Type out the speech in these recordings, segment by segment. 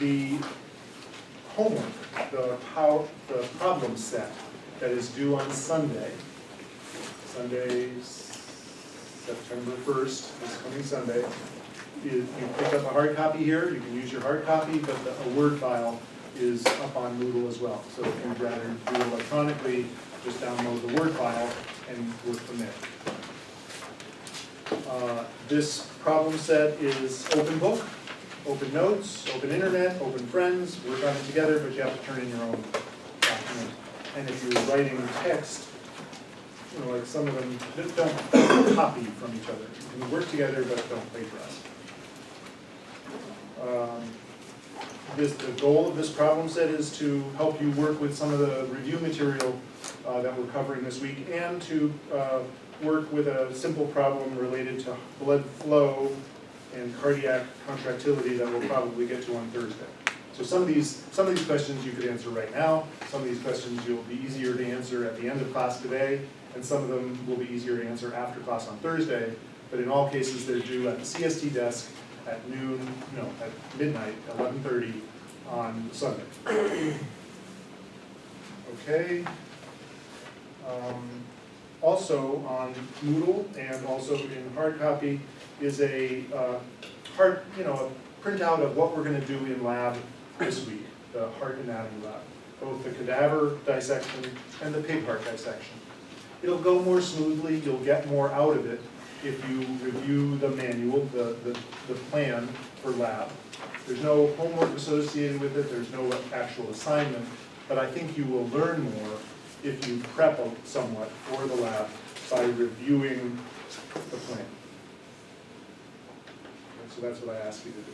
the homework, the problem set that is due on Sunday, September 1st, this coming Sunday. You pick up a hard copy here, you can use your hard copy, but a Word file is up on Moodle as well. So if you'd rather do it electronically, just download the Word file and work from there. This problem set is open book, open notes, open internet, open friends, work on it together, but you have to turn in your own document. And if you're writing text, you know, like some of them don't copy from each other. You can work together, but don't plagiarize. The goal of this problem set is to help you work with some of the review material that we're covering this week, and to work with a simple problem related to blood flow and cardiac contractility that we'll probably get to on Thursday. So some of these questions you could answer right now. Some of these questions you'll be easier to answer at the end of class today, and some of them will be easier to answer after class on Thursday. But in all cases, they're due at the CST desk at midnight, 11:30 on Sunday. Okay. Also on Moodle and also in hard copy is a printout of what we're going to do in lab this week, the heart anatomy lab, both the cadaver dissection and the pig heart dissection. It'll go more smoothly, you'll get more out of it if you review the manual, the plan for lab. There's no homework associated with it, there's no actual assignment, but I think you will learn more if you prep somewhat for the lab by reviewing the plan. And so that's what I ask you to do.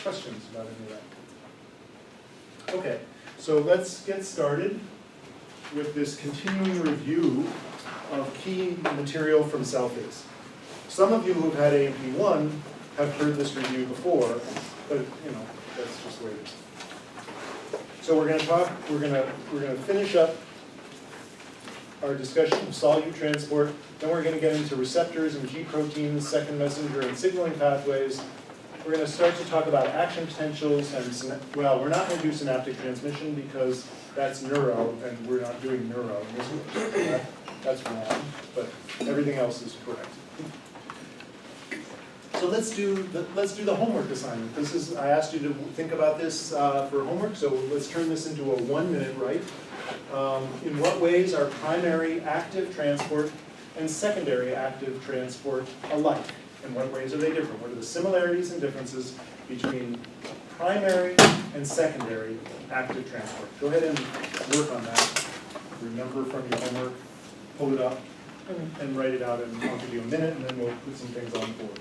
Questions about any of that? Okay, so let's get started with this continuing review of key material from cell phase. Some of you who've had A&P I have heard this review before, but that's just the way it is. So we're going to finish up our discussion of solute transport, then we're going to get into receptors and G proteins, second messenger, and signaling pathways. We're going to start to talk about action potentials, and we're not going to do synaptic transmission because that's neuro, and we're not doing neuro in this one. That's wrong, but everything else is correct. So let's do the homework assignment. I asked you to think about this for homework, so let's turn this into a 1-minute write. In what ways are primary active transport and secondary active transport alike? In what ways are they different? What are the similarities and differences between primary and secondary active transport? Go ahead and work on that. Remember from your homework, pull it up, and write it out, and I'll give you a minute, and then we'll put some things on the board.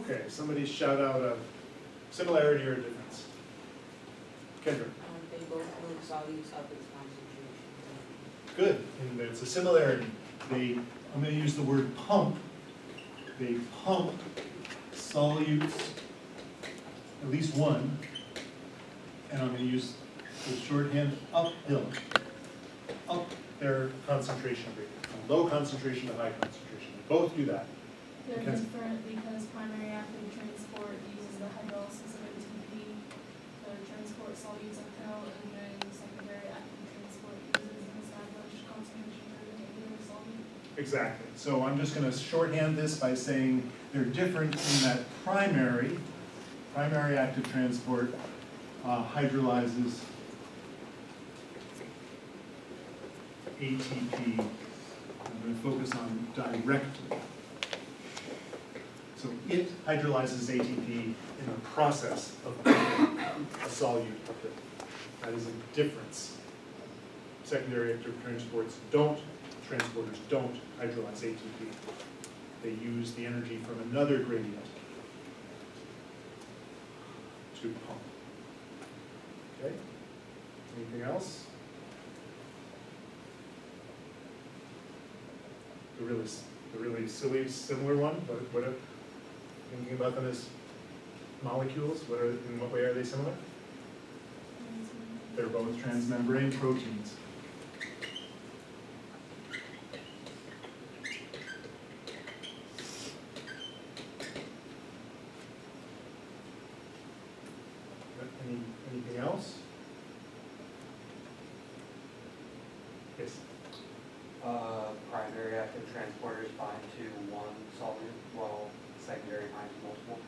Okay, somebody shout out a similarity or a difference. Kendra. They both move solutes up its concentration. Good, and it's a similarity. I'm going to use the word pump. They pump solutes, at least one, and I'm going to use the shorthand uphill, up their concentration rate. low concentration to high concentration. They both do that. They're Mackenzie. different because primary active transport uses the hydrolysis of ATP to transport solutes uphill, and then secondary active transport uses an established concentration of the negative solute. Exactly. So I'm just going to shorthand this by saying they're different in that primary active transport hydrolyzes ATP. I'm going to focus on directly. So it hydrolyzes ATP in the process of making a solute uphill. That is a difference. Secondary active transporters don't hydrolyze ATP. They use the energy from another gradient to pump. Okay? Anything else? The really silly, similar one, but what if, thinking about them as molecules, in what way are they similar? They're both transmembrane proteins. Anything else? Yes. Primary active transporters bind to one solvent, while secondary binds to multiple.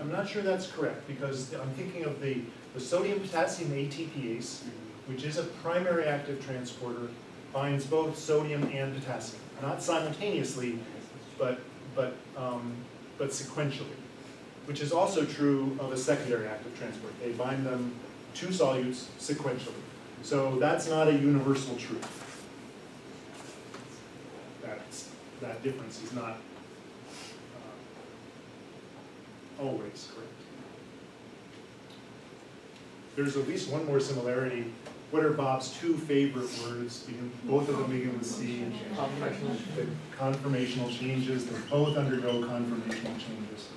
I'm not sure that's correct, because I'm thinking of the sodium-potassium ATPase, which is a primary active transporter, binds both sodium and potassium, not simultaneously, but sequentially, which is also true of a secondary active transport. They bind them two solutes sequentially. So that's not a universal truth. That difference is not always correct. There's at least one more similarity. What are Bob's two favorite words? Both of them begin with C. Conformational. The conformational changes. They both undergo conformational changes.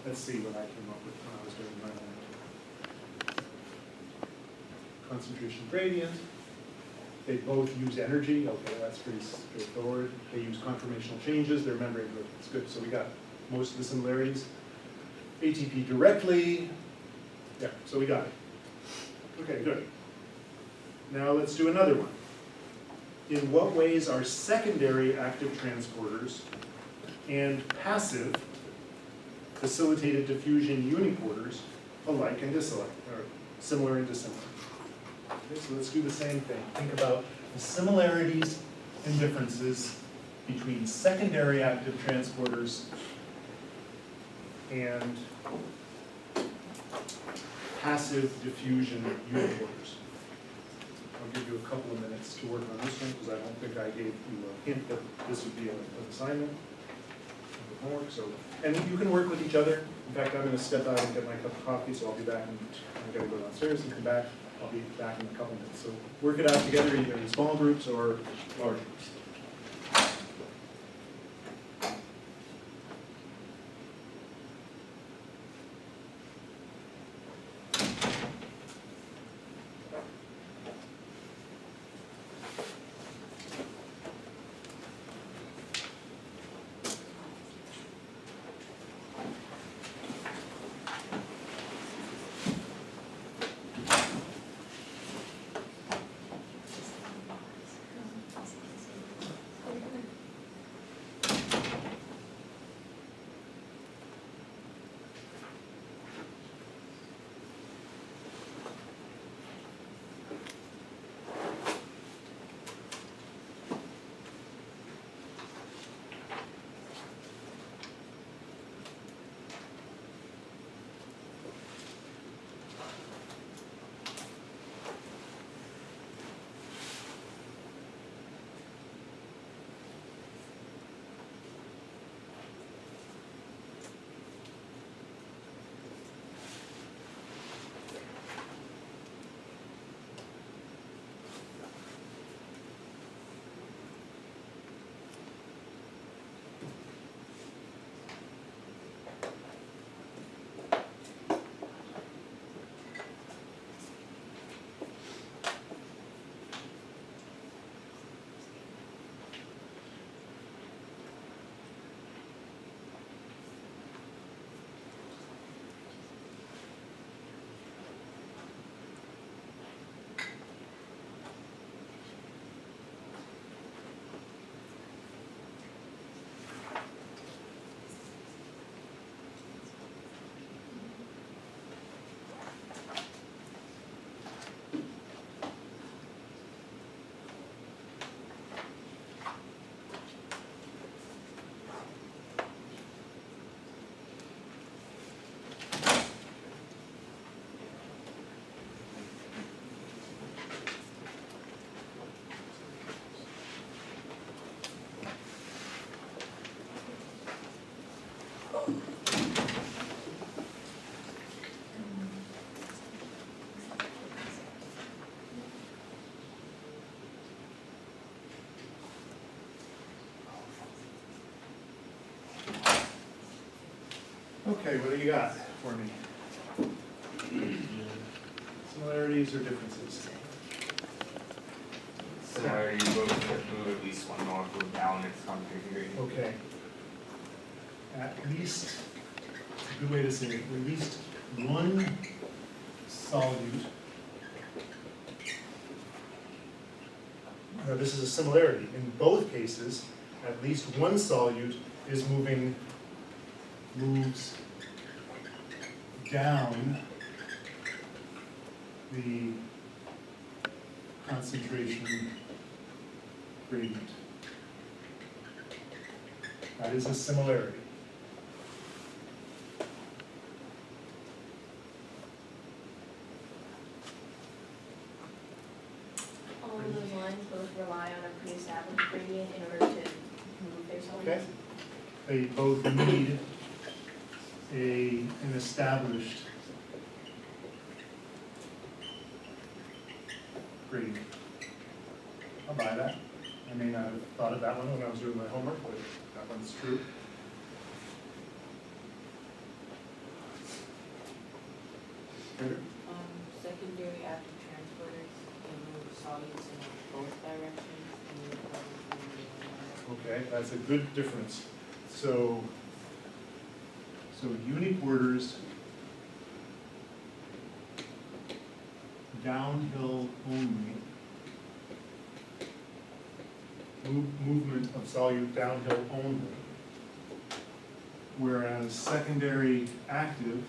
Let's see what I came up with when I was doing my homework. Concentration gradient. They both use energy. Okay, that's pretty straightforward. They use conformational changes. They're membrane proteins. Good. So we got most of the similarities. ATP directly. Yeah, so we got it. Okay, good. Now let's do another one. In what ways are secondary active transporters and passive facilitated diffusion uniporters alike and disalike, or similar and dissimilar? Okay, so let's do the same thing. Think about the similarities and differences between secondary active transporters and passive diffusion uniporters. I'll give you a couple of minutes to work on this one, because I don't think I gave you a hint that this would be an assignment. Homework, so, and you can work with each other. In fact, I'm going to step out and get my cup of coffee, so I'll be back, and I'm going to go downstairs and come back. I'll be back in a couple minutes. So work it out together, either in small groups or large groups. Okay, what do you got for me? Similarities or differences? Similarity, both move at least one molecule down its concentration gradient. Okay. At least, a good way to say it, at least one solute. Now, this is a similarity. In both cases, at least one solute is moves down the concentration gradient. That is a similarity. Along those lines, both rely on a pre-established gradient in order to move their solids. Okay. They both need an established gradient. I'll buy that. I may not have thought of that one when I was doing my homework, but that one's true. Andrew? Secondary active transporters can move solutes in both directions and move solutes in one direction. Okay, that's a good difference. So uniporters downhill only. Movement of solute downhill only. Whereas secondary active,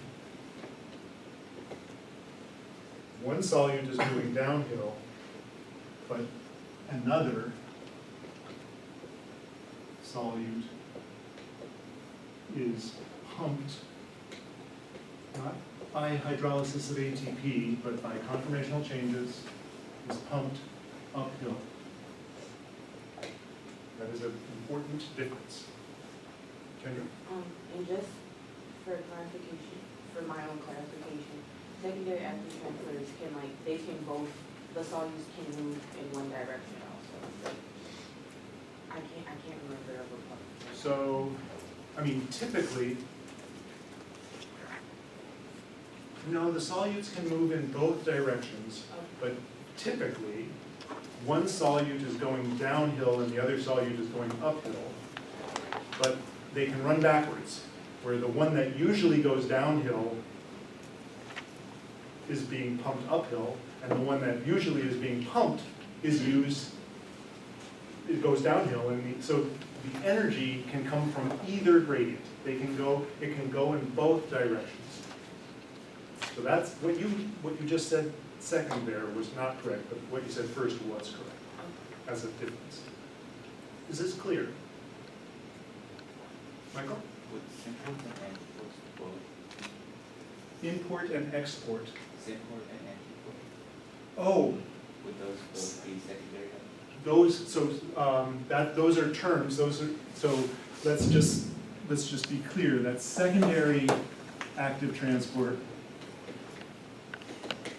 one solute is moving downhill, but another solute is pumped, not by hydrolysis of ATP, but by conformational changes, is pumped uphill. That is an important difference. Kendra? And just for clarification, for my own clarification, secondary active transporters can they can both, the solutes can move in one direction also. I can't remember ever. So, I mean, typically, no, the solutes can move in both directions, but typically, one solute is going downhill and the other solute is going uphill, but they can run backwards, where the one that usually goes downhill is being pumped uphill, and the one that usually is being pumped is used, it goes downhill, and so the energy can come from either gradient. It can go in both directions. So that's, what you just said second there was not correct, but what you said first was correct, as a difference. Is this clear? Michael? Would simport and antiports both, Import and export. simport and antiport, Oh, would those both be secondary? those are terms, so let's just be clear, that secondary active transport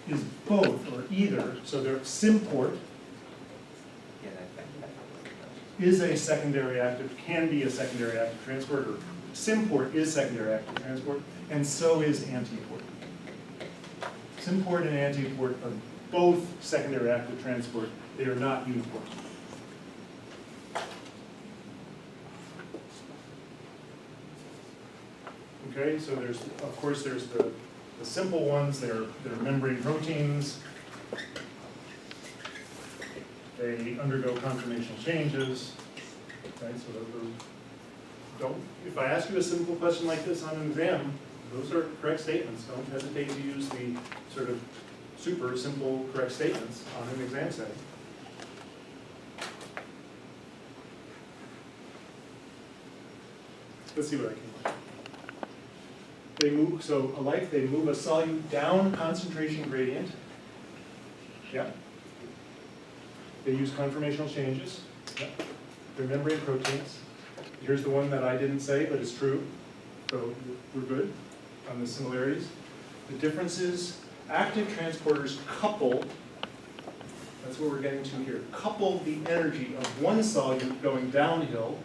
is both or either, so their symport Yeah, that. is a secondary active, can be a secondary active transport, or symport is secondary active transport, and so is antiport. Symport and antiport are both secondary active transport, they are not uniport. Okay, so there's the simple ones, they're membrane proteins. They undergo conformational changes, right? So if I ask you a simple question like this on an exam, those are correct statements. Don't hesitate to use the sort of super simple correct statements on an exam setting. Let's see what I can do. They move, so alike, they move a solute down concentration gradient. Yeah. They use conformational changes. Yeah. They're membrane proteins. Here's the one that I didn't say, but it's true. So we're good on the similarities. The differences, active transporters couple, that's what we're getting to here, couple the energy of one solute going downhill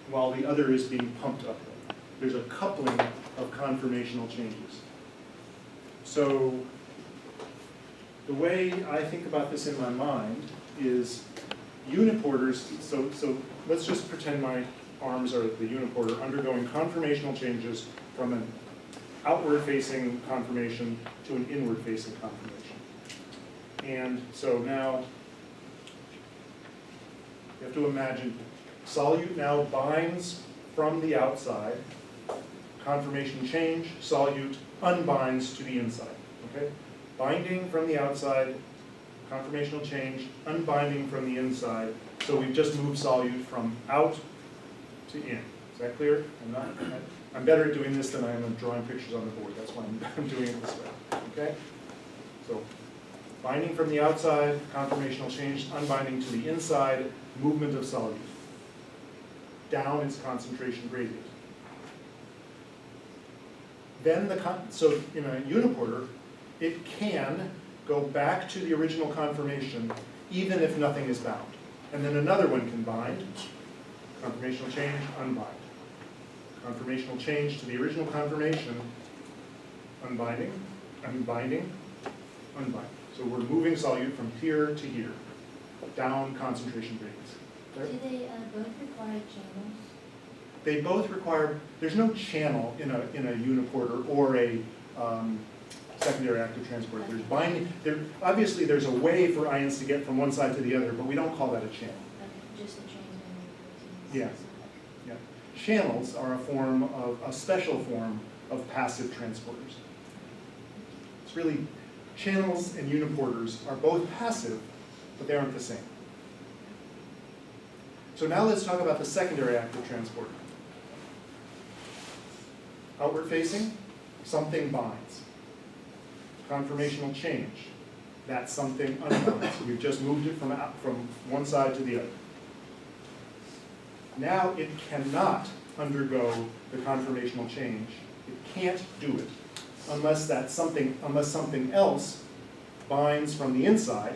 while the other is being pumped uphill. there's a coupling of conformational changes. So the way I think about this in my mind is uniporters, so let's just pretend my arms are the uniporter undergoing conformational changes from an outward-facing conformation to an inward-facing conformation. And so now, you have to imagine, solute now binds from the outside, conformation change, solute unbinds to the inside, okay? Binding from the outside, conformational change, unbinding from the inside, so we've just moved solute from out to in. Is that clear? I'm better at doing this than I am at drawing pictures on the board, that's why I'm doing it this way, okay? So, binding from the outside, conformational change, unbinding to the inside, movement of solute. Down its concentration gradient. Then so in a uniporter, it can go back to the original conformation even if nothing is bound. And then another one can bind, conformational change, unbind. Conformational change to the original conformation, unbinding, unbinding, unbind. So we're moving solute from here to here, down concentration gradients. Do they both require channels? They both require, there's no channel in a uniporter or a secondary active transporter. There's binding, obviously there's a way for ions to get from one side to the other, but we don't call that a channel. Okay, just the transmembrane Yeah. proteins. Yeah. Channels are a special form of passive transporters. It's really, channels and uniporters are both passive, but they aren't the same. So now let's talk about the secondary active transporter. Outward facing, something binds. Conformational change, that something unbinds. We've just moved it from one side to the other. Now it cannot undergo the conformational change. It can't do it unless something else binds from the inside,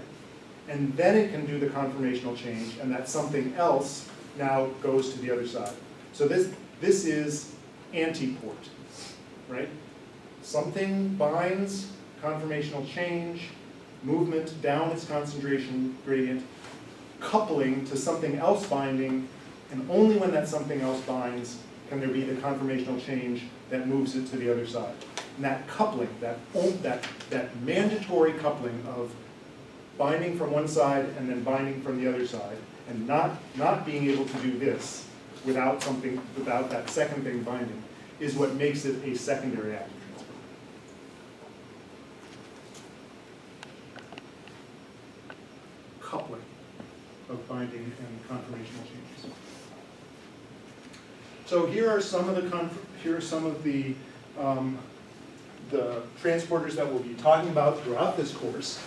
and then it can do the conformational change, and that something else now goes to the other side. So this is antiport, right? Something binds, conformational change, movement down its concentration gradient, coupling to something else binding, and only when that something else binds can there be the conformational change that moves it to the other side. And that coupling, that mandatory coupling of binding from one side and then binding from the other side, and not being able to do this without that second thing binding, is what makes it a secondary active transporter. Coupling of binding and conformational changes. So here are some of the transporters that we'll be talking about throughout this course.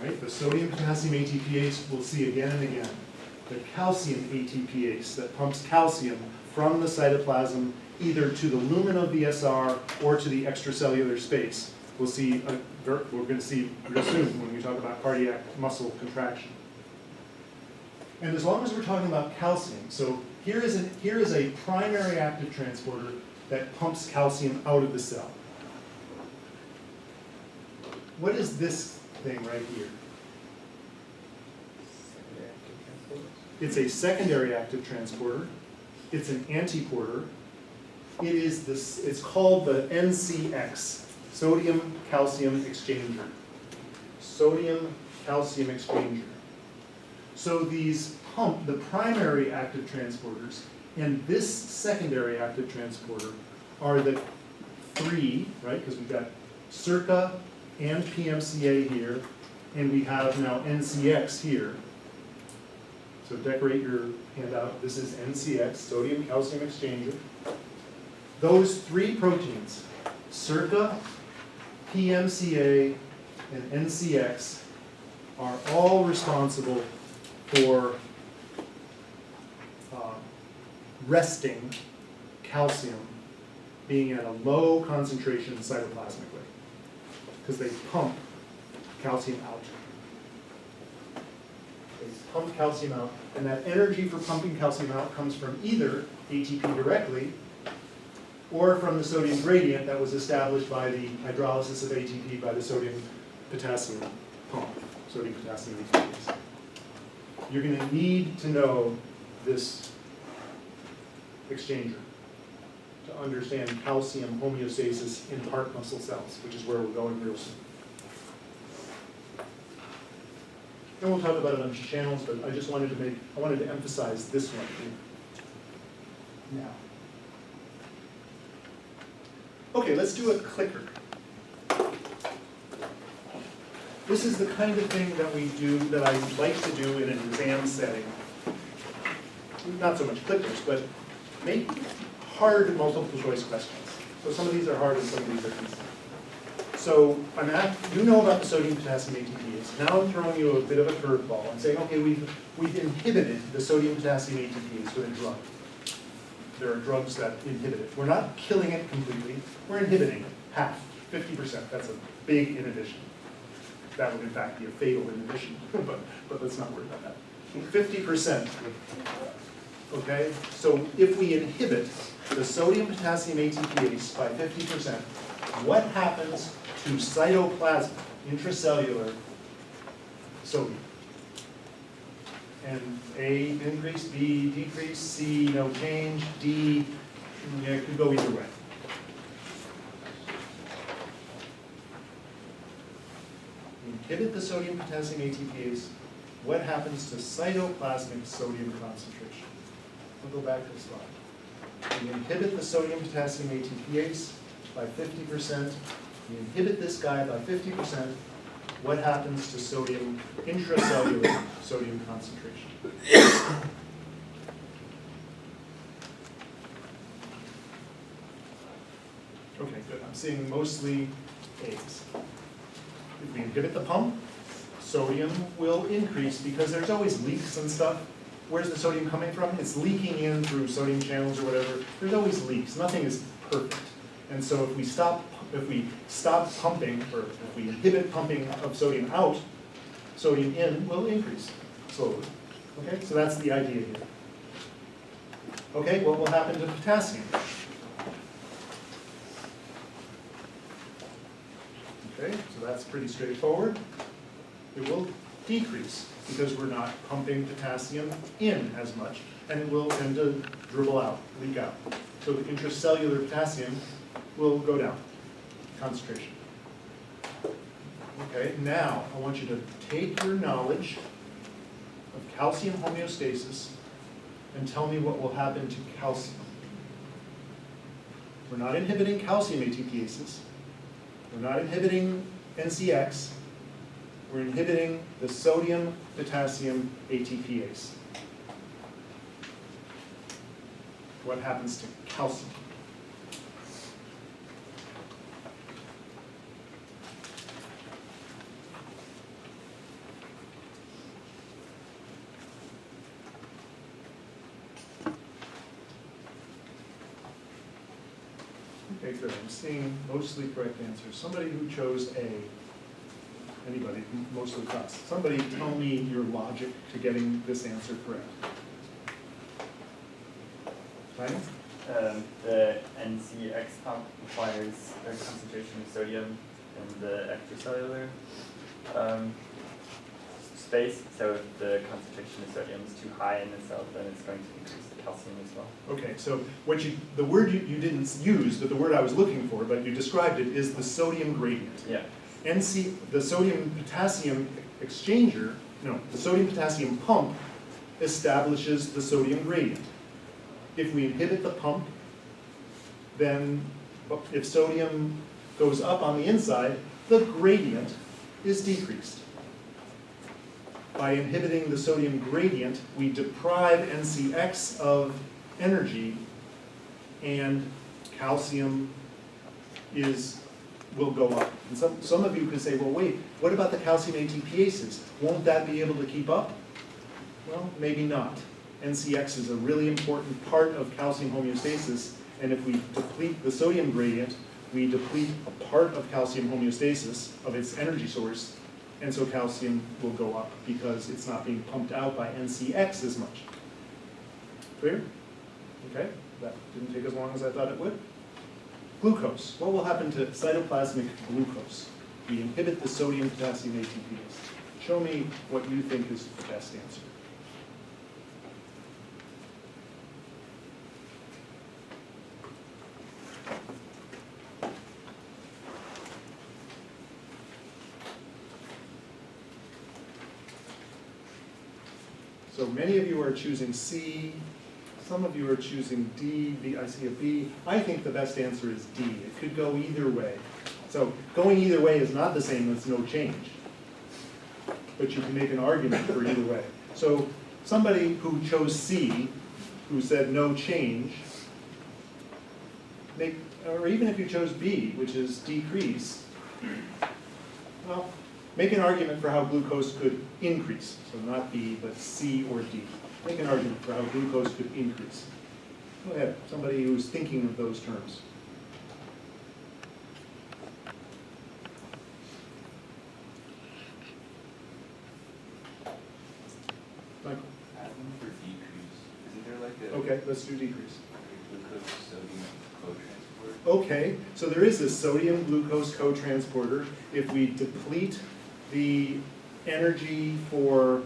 Right? The sodium potassium ATPase we'll see again and again. The calcium ATPase that pumps calcium from the cytoplasm either to the lumen of the SR or to the extracellular space. We're going to see real soon when we talk about cardiac muscle contraction. And as long as we're talking about calcium, so here is a primary active transporter that pumps calcium out of the cell. What is this thing right here? It's a secondary active transporter. It's an antiporter. It's called the NCX, sodium calcium exchanger. Sodium calcium exchanger. So these pump the primary active transporters, and this secondary active transporter are the three, right? Because we've got CIRCA and PMCA here, and we have now NCX here. So decorate your handout. This is NCX, sodium calcium exchanger. Those three proteins, CIRCA, PMCA, and NCX, are all responsible for resting calcium being at a low concentration cytoplasmically, because they pump calcium out. They pump calcium out, and that energy for pumping calcium out comes from either ATP directly or from the sodium gradient that was established by the hydrolysis of ATP by the sodium-potassium pump, sodium-potassium ATPase. You're going to need to know this exchanger to understand calcium homeostasis in heart muscle cells, which is where we're going real soon. And we'll talk about a bunch of channels, but I just wanted to emphasize this one here. Now. Okay, let's do a clicker. This is the kind of thing that we do, that I like to do in an exam setting. Not so much clickers, but make hard multiple choice questions. So some of these are hard and some of these are easy. So you know about the sodium potassium ATPase. Now I'm throwing you a bit of a curveball and saying, okay, we've inhibited the sodium potassium ATPase with a drug. There are drugs that inhibit it. We're not killing it completely, we're inhibiting it, half, 50%. That's a big inhibition. That would in fact be a fatal inhibition, but let's not worry about that. 50%. Okay, so if we inhibit the sodium potassium ATPase by 50%, what happens to cytoplasm, intracellular sodium? And A, increase, B, decrease, C, no change, D, yeah, it could go either way. Inhibit the sodium potassium ATPase, what happens to cytoplasmic sodium concentration? We'll go back to the slide. We inhibit the sodium potassium ATPase by 50%. We inhibit this guy by 50%. What happens to sodium, intracellular sodium concentration? Okay, good. I'm seeing mostly A's. If we inhibit the pump, sodium will increase because there's always leaks and stuff. Where's the sodium coming from? It's leaking in through sodium channels or whatever. There's always leaks. Nothing is perfect. And so if we stop pumping, or if we inhibit pumping of sodium out, sodium in will increase slowly. Okay, so that's the idea here. Okay, what will happen to potassium? Okay, so that's pretty straightforward. It will decrease because we're not pumping potassium in as much, and it will tend to dribble out, leak out. So the intracellular potassium will go down, concentration. Okay, now I want you to take your knowledge of calcium homeostasis and tell me what will happen to calcium. We're not inhibiting calcium ATPases. We're not inhibiting NCX. We're inhibiting the sodium potassium ATPase. What happens to calcium? Okay, good. I'm seeing mostly correct answers. Somebody who chose A. Anybody, most of the class. Somebody tell me your logic to getting this answer correct. Right? The NCX pump requires a concentration of sodium in the extracellular space, so if the concentration of sodium is too high in the cell, then it's going to increase the calcium as well. Okay, so the word you didn't use, but the word I was looking for, but you described it, is the sodium gradient. Yeah. The sodium potassium exchanger, the sodium potassium pump establishes the sodium gradient. If we inhibit the pump, then if sodium goes up on the inside, the gradient is decreased. By inhibiting the sodium gradient, we deprive NCX of energy, and calcium will go up. And some of you could say, well, wait, what about the calcium ATPases? Won't that be able to keep up? Well, maybe not. NCX is a really important part of calcium homeostasis, and if we deplete the sodium gradient, we deplete a part of calcium homeostasis, of its energy source, and so calcium will go up because it's not being pumped out by NCX as much. Clear? Okay, that didn't take as long as I thought it would. Glucose. What will happen to cytoplasmic glucose? We inhibit the sodium potassium ATPase. Show me what you think is the best answer. So many of you are choosing C, some of you are choosing D, B, I see a B. I think the best answer is D. It could go either way. So going either way is not the same as no change. But you can make an argument for either way. So somebody who chose C, who said no change, or even if you chose B, which is decrease, well, make an argument for how glucose could increase. So not B, but C or D. Make an argument for how glucose could increase. Go ahead, somebody who's thinking of those terms. Michael? For decrease, isn't there like a Okay, let's do decrease. glucose sodium co-transport? Okay, so there is a sodium glucose co-transporter. If we deplete the energy for,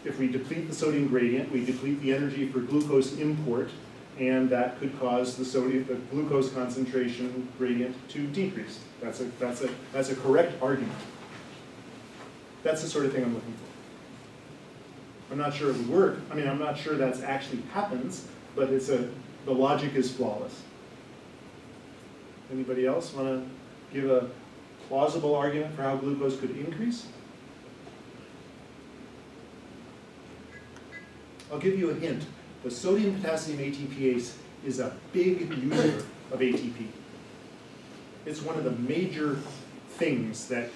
if we deplete the sodium gradient, we deplete the energy for glucose import, and that could cause the glucose concentration gradient to decrease. That's a correct argument. That's the sort of thing I'm looking for. I'm not sure it would work. I mean, I'm not sure that's actually happens, but the logic is flawless. Anybody else want to give a plausible argument for how glucose could increase? I'll give you a hint. The sodium potassium ATPase is a big user of ATP. It's one of the major things that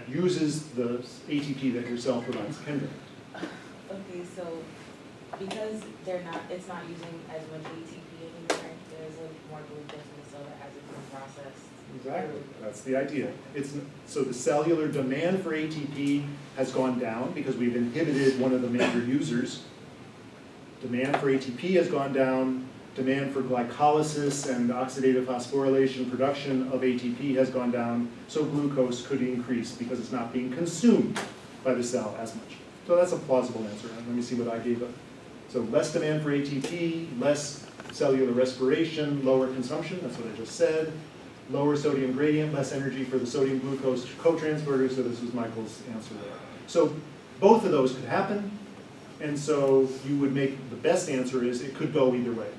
uses the ATP that your cell provides. Kendra. Okay, so because it's not using as much ATP anymore, there's like more glucose in the cell that hasn't been processed. Exactly, that's the idea. So the cellular demand for ATP has gone down because we've inhibited one of the major users. Demand for ATP has gone down. Demand for glycolysis and oxidative phosphorylation production of ATP has gone down. So glucose could increase because it's not being consumed by the cell as much. So that's a plausible answer. Let me see what I gave up. So less demand for ATP, less cellular respiration, lower consumption, that's what I just said. Lower sodium gradient, less energy for the sodium glucose co-transporter, so this was Michael's answer there. So both of those could happen, and so you would make, the best answer is it could go either way.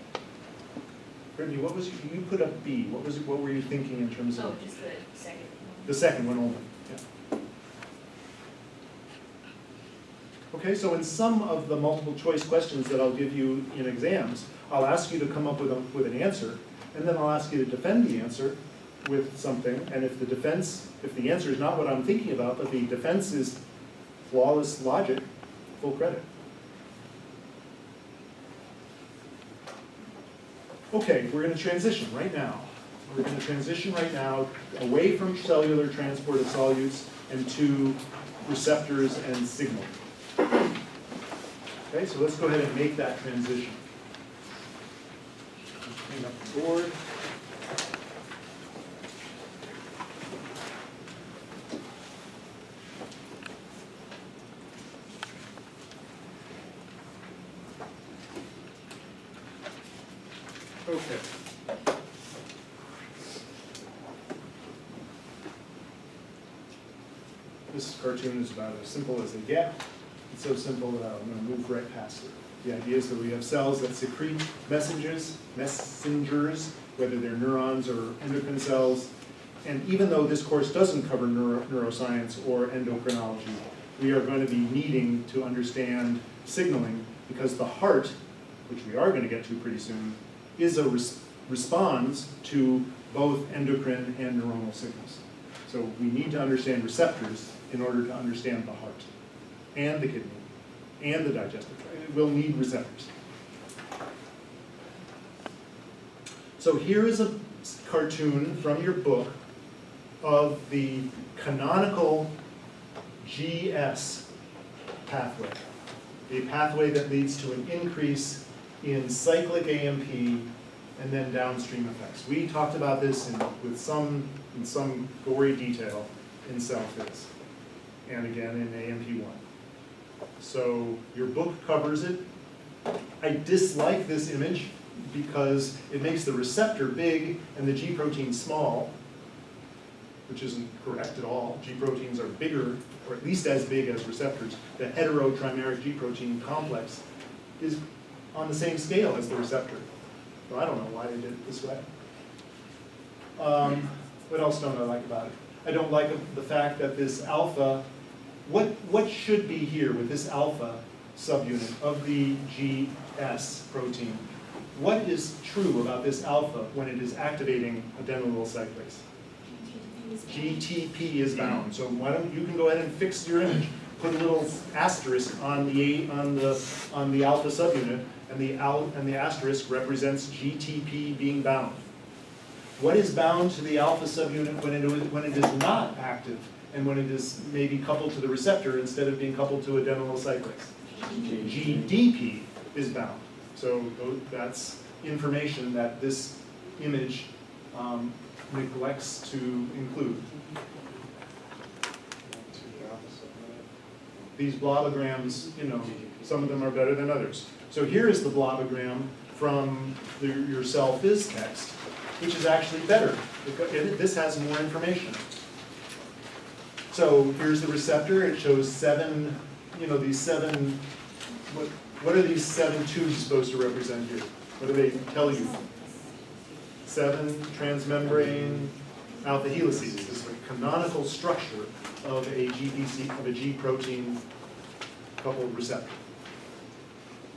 Brittany, what was, you put up B, what were you thinking in terms of? Oh, just the second one. The second one only, yeah. Okay, so in some of the multiple choice questions that I'll give you in exams, I'll ask you to come up with an answer, and then I'll ask you to defend the answer with something, and if the answer is not what I'm thinking about, but the defense is flawless logic, full credit. Okay, we're going to transition right now. We're going to transition right now away from cellular transport of solutes and to receptors and signaling. Okay, so let's go ahead and make that transition. Clean up the board. Okay. This cartoon is about as simple as they get. It's so simple that I'm going to move right past it. The idea is that we have cells that secrete messengers, whether they're neurons or endocrine cells. And even though this course doesn't cover neuroscience or endocrinology, we are going to be needing to understand signaling because the heart, which we are going to get to pretty soon, is a responds to both endocrine and neuronal signals. So we need to understand receptors in order to understand the heart and the kidney and the digestive tract. We'll need receptors. So here is a cartoon from your book of the canonical GS pathway, a pathway that leads to an increase in cyclic AMP and then downstream effects. We talked about this in some gory detail in self-is, and again in A&P I. So your book covers it. I dislike this image because it makes the receptor big and the G protein small, which isn't correct at all. G proteins are bigger, or at least as big as receptors. The heterotrimeric G protein complex is on the same scale as the receptor. So I don't know why they did it this way. What else don't I like about it? I don't like the fact that this alpha, what should be here with this alpha subunit of the GS protein? What is true about this alpha when it is activating adenylyl cyclase? GTP is bound. So why don't you can go ahead and fix your image. Put a little asterisk on the alpha subunit, and the asterisk represents GTP being bound. What is bound to the alpha subunit when it is not active and when it is maybe coupled to the receptor instead of being coupled to adenylyl cyclase? GDP is bound. So that's information that this image neglects to include. These blobograms, some of them are better than others. So here is the blobogram from your self-is text, which is actually better. This has more information. So here's the receptor. It shows these seven, what are these 7 tubes supposed to represent here? What do they tell you? 7 transmembrane alpha helices. This is the canonical structure of a G protein coupled receptor.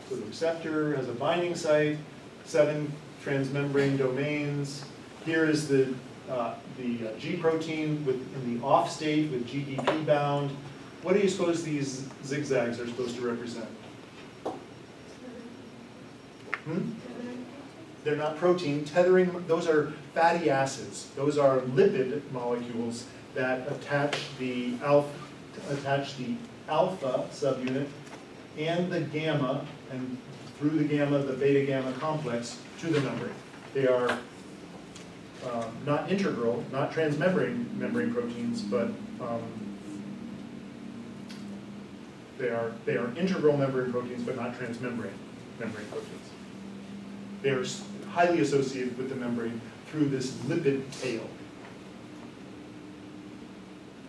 So the receptor has a binding site, 7 transmembrane domains. Here is the G protein in the off state with GDP bound. What do you suppose these zigzags are supposed to represent? They're not protein. Tethering, those are fatty acids. Those are lipid molecules that attach the alpha subunit and the gamma, and through the gamma, the beta-gamma complex to the membrane. They are not integral, not transmembrane membrane proteins, but they are integral membrane proteins, but not transmembrane membrane proteins. They are highly associated with the membrane through this lipid tail.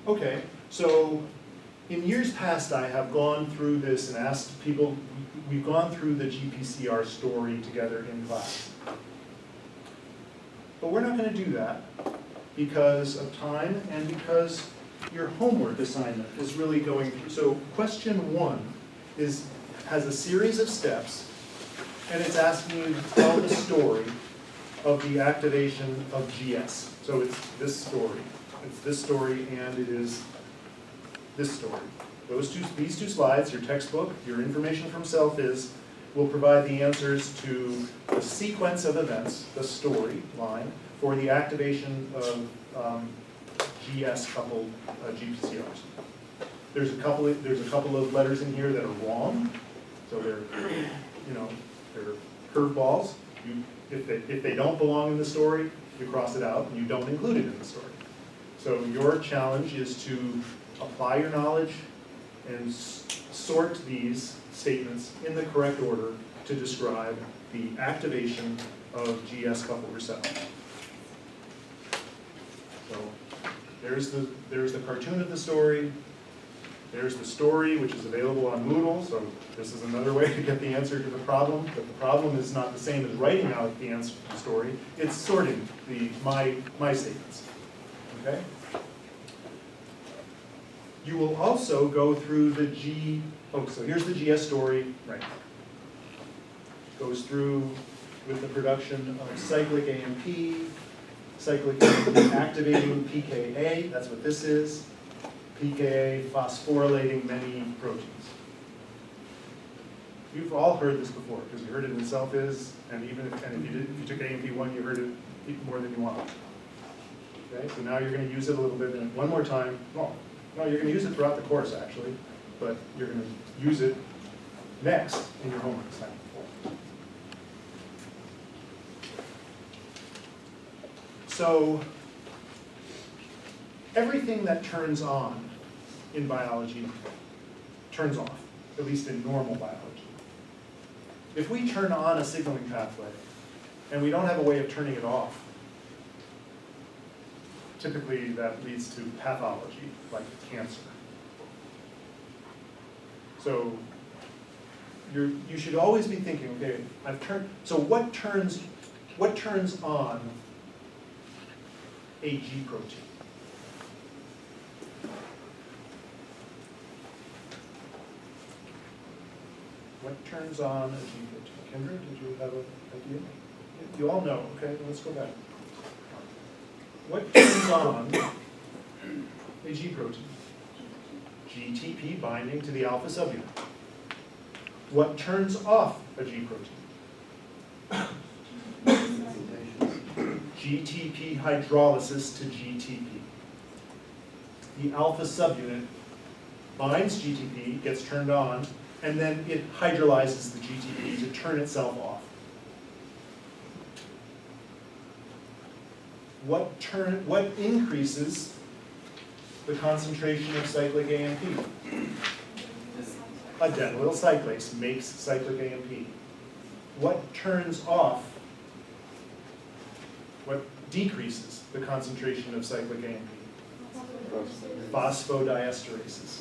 Okay, so in years past I have gone through this and asked people, we've gone through the GPCR story together in class. But we're not going to do that because of time and because your homework assignment is really going through. So question 1 has a series of steps, and it's asking you to tell the story of the activation of GS. So it's this story. It's this story, and it is this story. These two slides, your textbook, your information from self-is, will provide the answers to the sequence of events, the story line, for the activation of GS-coupled GPCRs. There's a couple of letters in here that are wrong, so they're curveballs. If they don't belong in the story, you cross it out and you don't include it in the story. So your challenge is to apply your knowledge and sort these statements in the correct order to describe the activation of GS-coupled receptors. So there's the cartoon of the story. There's the story, which is available on Moodle, so this is another way to get the answer to the problem, but the problem is not the same as writing out the answer to the story, it's sorting my statements, okay? You will also go through so here's the GS story, right. Goes through with the production of cyclic A&P, cyclic A&P activating pKa, that's what this is. pKa phosphorylating many proteins. You've all heard this before because you heard it in self-is, and if you took A&P I, you heard it more than you want. Okay, so now you're going to use it a little bit, and one more time. No, you're going to use it throughout the course actually, but you're going to use it next in your homework assignment. So everything that turns on in biology turns off, at least in normal biology. If we turn on a signaling pathway and we don't have a way of turning it off, typically that leads to pathology, like cancer. So you should always be thinking, okay, so what turns on a G protein? What turns on a G protein? Kendra, did you have an idea? You all know, okay, let's go back. What turns on a G protein? GTP binding to the alpha subunit. What turns off a G protein? GTP hydrolysis to GTP. The alpha subunit binds GTP, gets turned on, and then it hydrolyzes the GTP to turn itself off. What increases the concentration of cyclic A&P? Adenylyl cyclase makes cyclic A&P. What turns off, what decreases the concentration of cyclic A&P? Phosphodiesterases.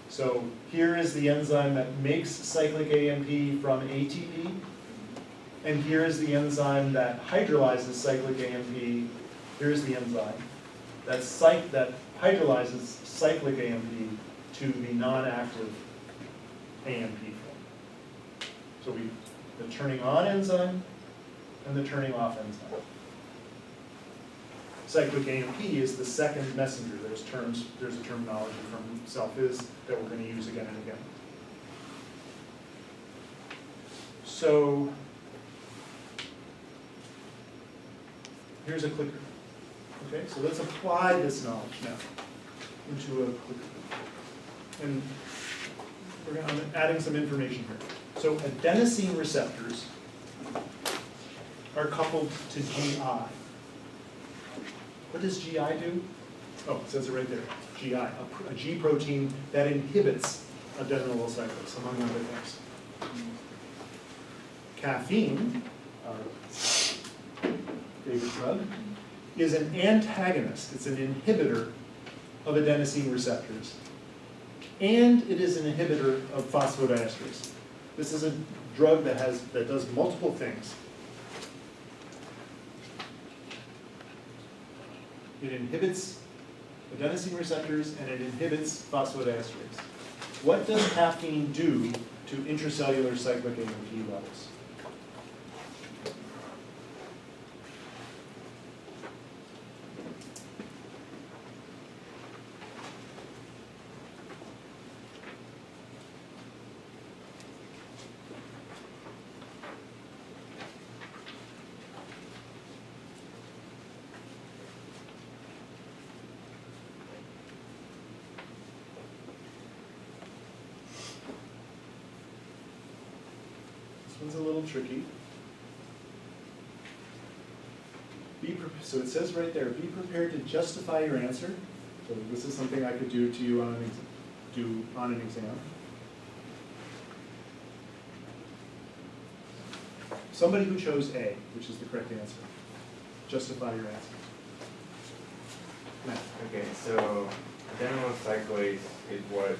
So here is the enzyme that makes cyclic AMP from ATP, and here is the enzyme that hydrolyzes cyclic AMP. Here's the enzyme that hydrolyzes cyclic AMP to the non-active AMP form. So the turning on enzyme and the turning off enzyme. Cyclic AMP is the second messenger. There's a terminology from self-is that we're going to use again and again. So here's a clicker. Okay, so let's apply this knowledge now into a clicker. And I'm adding some information here. So adenosine receptors are coupled to GI. What does GI do? Oh, it says it right there. GI, a G protein that inhibits adenylyl cyclase, among other things. Caffeine, our favorite drug, is an antagonist. It's an inhibitor of adenosine receptors. And it is an inhibitor of phosphodiesterase. This is a drug that does multiple things. It inhibits adenosine receptors and it inhibits phosphodiesterase. What does caffeine do to intracellular cyclic AMP levels? This one's a little tricky. So it says right there, be prepared to justify your answer. So this is something I could do to you on an exam. Somebody who chose A, which is the correct answer. Justify your answer. Matt. Okay, so adenylyl cyclase is what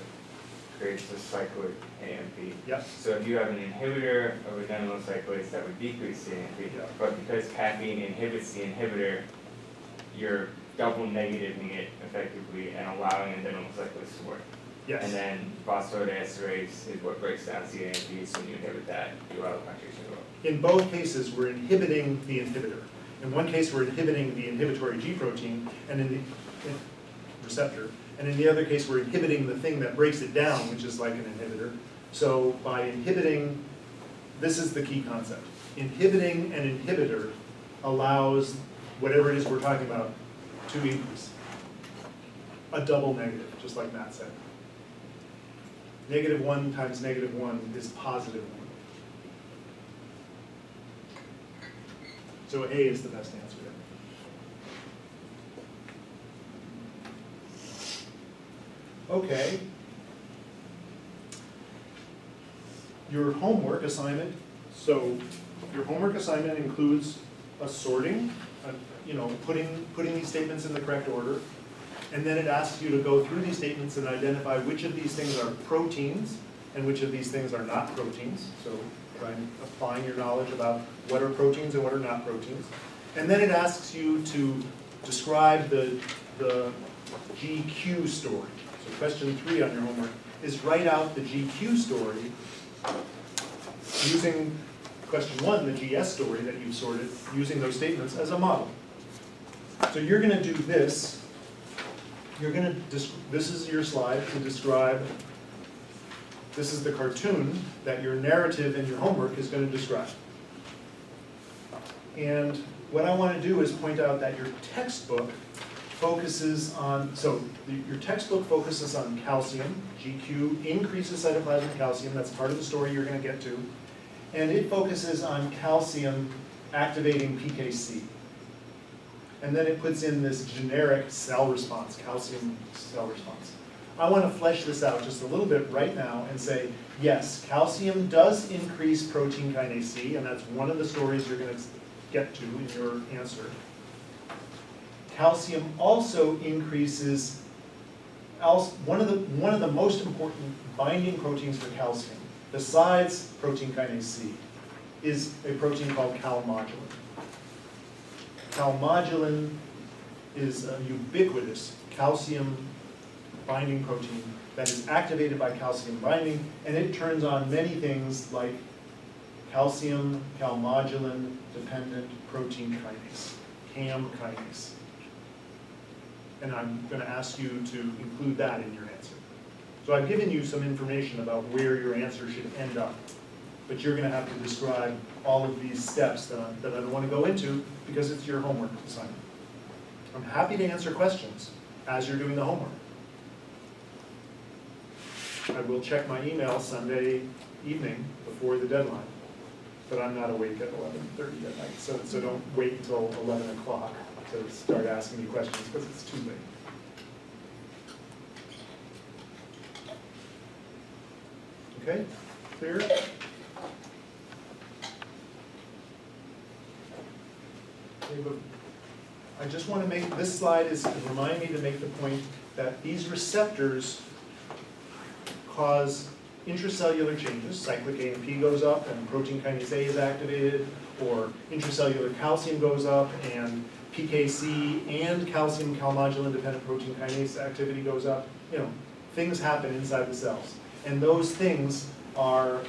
creates the cyclic AMP. Yep. So if you have an inhibitor of adenylyl cyclase, that would decrease the AMP. Yep. But because caffeine inhibits the inhibitor, you're double negativing it effectively and allowing adenylyl cyclase to work. Yes. And then phosphodiesterase is what breaks down the AMP, so when you inhibit that, you allow concentration to go up. In both cases, we're inhibiting the inhibitor. In one case, we're inhibiting the inhibitory G protein and in the receptor, and in the other case, we're inhibiting the thing that breaks it down, which is like an inhibitor. So by inhibiting, this is the key concept. Inhibiting an inhibitor allows whatever it is we're talking about to increase. A double negative, just like Matt said. -1 times -1 is +1. So A is the best answer there. Okay. Your homework assignment, so your homework assignment includes a sorting, putting these statements in the correct order. And then it asks you to go through these statements and identify which of these things are proteins and which of these things are not proteins. So try and applying your knowledge about what are proteins and what are not proteins. And then it asks you to describe the GQ story. So question 3 on your homework is write out the GQ story using question 1, the GS story that you've sorted, using those statements as a model. So you're going to do this. This is your slide to describe, this is the cartoon that your narrative in your homework is going to describe. And what I want to do is point out that your textbook focuses on, your textbook focuses on calcium. GQ increases cytoplasmic calcium, that's part of the story you're going to get to. And it focuses on calcium activating PKC. And then it puts in this generic cell response, calcium cell response. I want to flesh this out just a little bit right now and say, yes, calcium does increase protein kinase C, and that's one of the stories you're going to get to in your answer. Calcium also increases, one of the most important binding proteins for calcium, besides protein kinase C, is a protein called calmodulin. Calmodulin is a ubiquitous calcium binding protein that is activated by calcium binding, and it turns on many things like calcium calmodulin dependent protein kinase, CAM kinase. And I'm going to ask you to include that in your answer. So I've given you some information about where your answer should end up, but you're going to have to describe all of these steps that I don't want to go into because it's your homework assignment. I'm happy to answer questions as you're doing the homework. I will check my email Sunday evening before the deadline, but I'm not awake at 11:30 at night, so don't wait until 11 o'clock to start asking me questions because it's too late. Okay, clear? Okay, but I just want to make, this slide is to remind me to make the point that these receptors cause intracellular changes. Cyclic A&P goes up and protein kinase A is activated, or intracellular calcium goes up and PKC and calcium calmodulin dependent protein kinase activity goes up. Things happen inside the cells. And those things are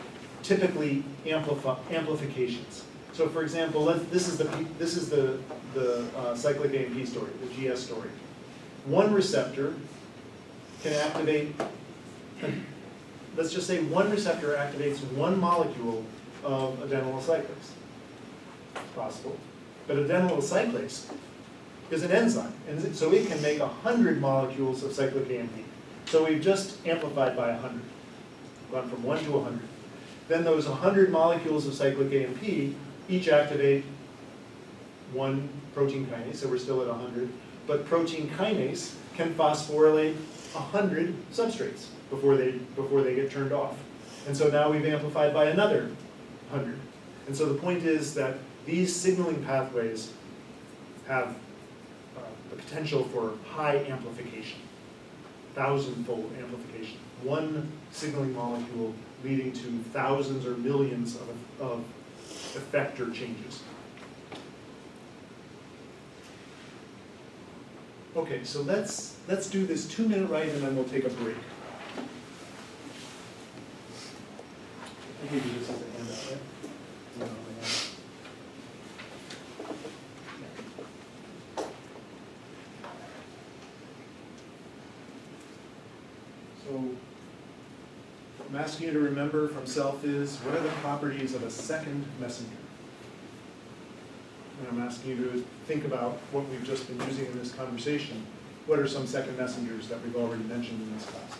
typically amplifications. So for example, this is the cyclic A&P story, the GS story. One receptor can activate, let's just say one receptor activates one molecule of adenylyl cyclase. It's possible. But adenylyl cyclase is an enzyme, and so it can make 100 molecules of cyclic AMP. So we've just amplified by 100, gone from 1 to 100. Then those 100 molecules of cyclic AMP each activate one protein kinase, so we're still at 100. But protein kinase can phosphorylate 100 substrates before they get turned off. And so now we've amplified by another 100. And so the point is that these signaling pathways have the potential for high amplification, 1,000-fold amplification. One signaling molecule leading to thousands or millions of effector changes. Okay, so let's do this 2-minute write and then we'll take a break. I gave you this as a handout, right? No, I haven't. So, what I'm asking you to remember from self is, what are the properties of a second messenger? And I'm asking you to think about what we've just been using in this conversation. What are some second messengers that we've already mentioned in this class?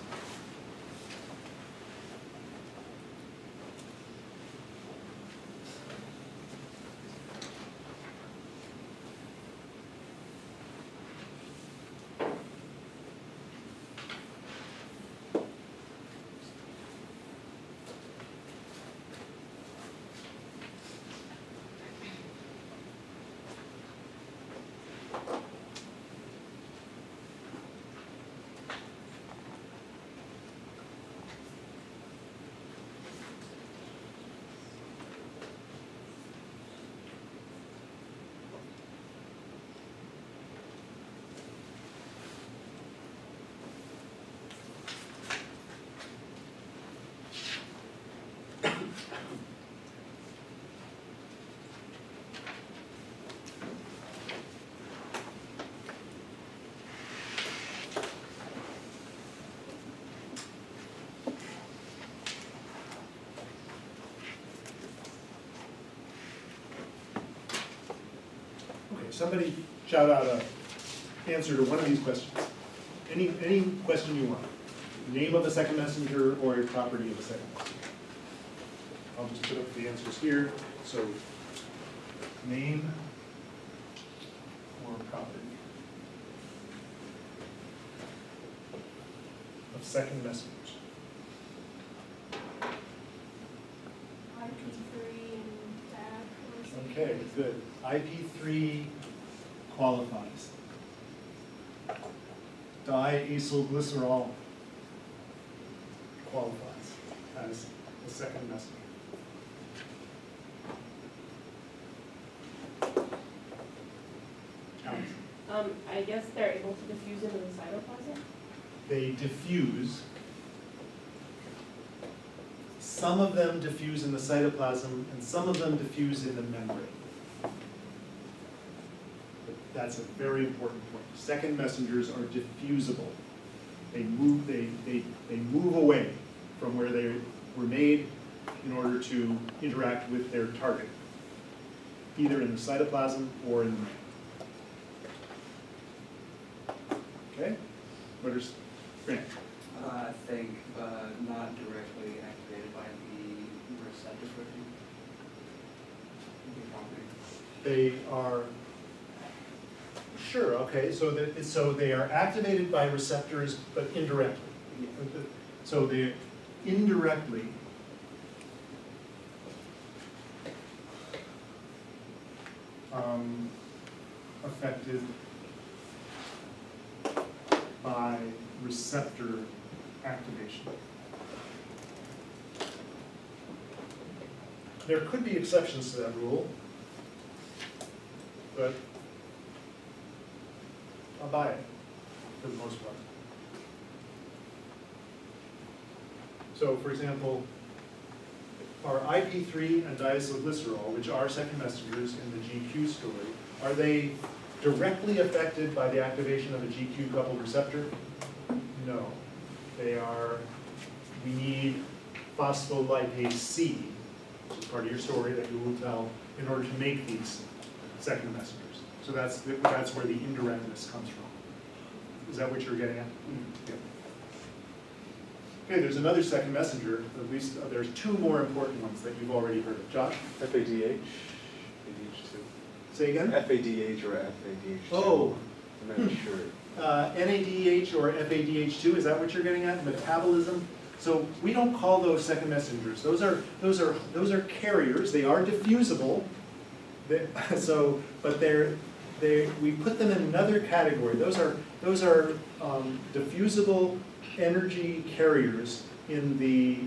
somebody shout out a answer to one of these questions. Any question you want. Name of a second messenger or a property of a second messenger. I'll just put up the answers here. So, name or property of second messengers. IP3 and DAC or something. Okay, good. IP3 qualifies. Diacylglycerol qualifies as a second messenger. Alex? I guess they're able to diffuse into the cytoplasm? They diffuse. Some of them diffuse in the cytoplasm, and some of them diffuse in the membrane. But that's a very important point. Second messengers are diffusible. They move away from where they were made in order to interact with their target, either in the cytoplasm or in the membrane. Okay? What is, Grant? I think, not directly activated by the receptor protein. They are, sure, okay, so they are activated by receptors, but indirectly. So they indirectly affected by receptor activation. There could be exceptions to that rule, but I'll buy it for the most part. So, for example, are IP3 and diacylglycerol, which are second messengers in the GQ story, are they directly affected by the activation of a GQ coupled receptor? No. They are, we need phospholipase C, which is part of your story that you will tell, in order to make these second messengers. So that's where the indirectness comes from. Is that what you're getting at? Yeah. Okay, there's another second messenger, at least there's two more important ones that you've already heard of. Josh? FADH, ADH2. Say again? FADH or FADH2. Oh. I'm not sure. NADH or FADH2, is that what you're getting at? Metabolism? So we don't call those second messengers. Those are carriers. They are diffusible. But we put them in another category. Those are diffusible energy carriers in the